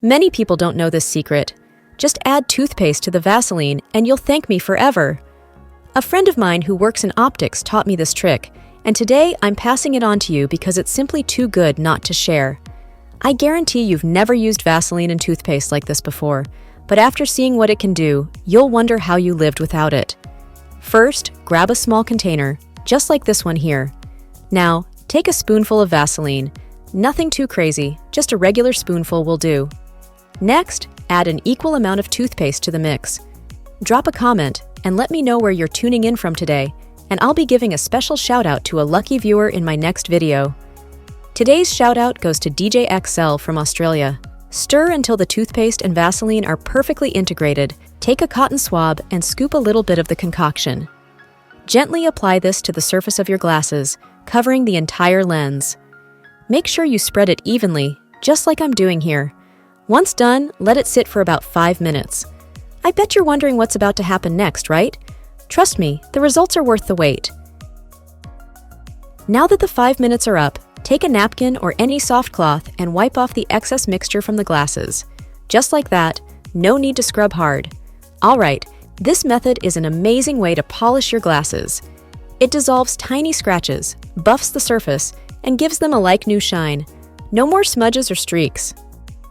Many people don't know this secret. Just add toothpaste to the Vaseline and you'll thank me forever. A friend of mine who works in optics taught me this trick, and today I'm passing it on to you because it's simply too good not to share. I guarantee you've never used Vaseline and toothpaste like this before, but after seeing what it can do, you'll wonder how you lived without it. First, grab a small container, just like this one here. Now, take a spoonful of Vaseline. Nothing too crazy, just a regular spoonful will do. Next, add an equal amount of toothpaste to the mix. Drop a comment and let me know where you're tuning in from today, and I'll be giving a special shout out to a lucky viewer in my next video. Today's shout out goes to DJ XL from Australia. Stir until the toothpaste and Vaseline are perfectly integrated. Take a cotton swab and scoop a little bit of the concoction. Gently apply this to the surface of your glasses, covering the entire lens. Make sure you spread it evenly, just like I'm doing here. Once done, let it sit for about 5 minutes. I bet you're wondering what's about to happen next, right? Trust me, the results are worth the wait. Now that the 5 minutes are up, take a napkin or any soft cloth and wipe off the excess mixture from the glasses. Just like that, no need to scrub hard. Alright, this method is an amazing way to polish your glasses. It dissolves tiny scratches, buffs the surface, and gives them a like-new shine. No more smudges or streaks.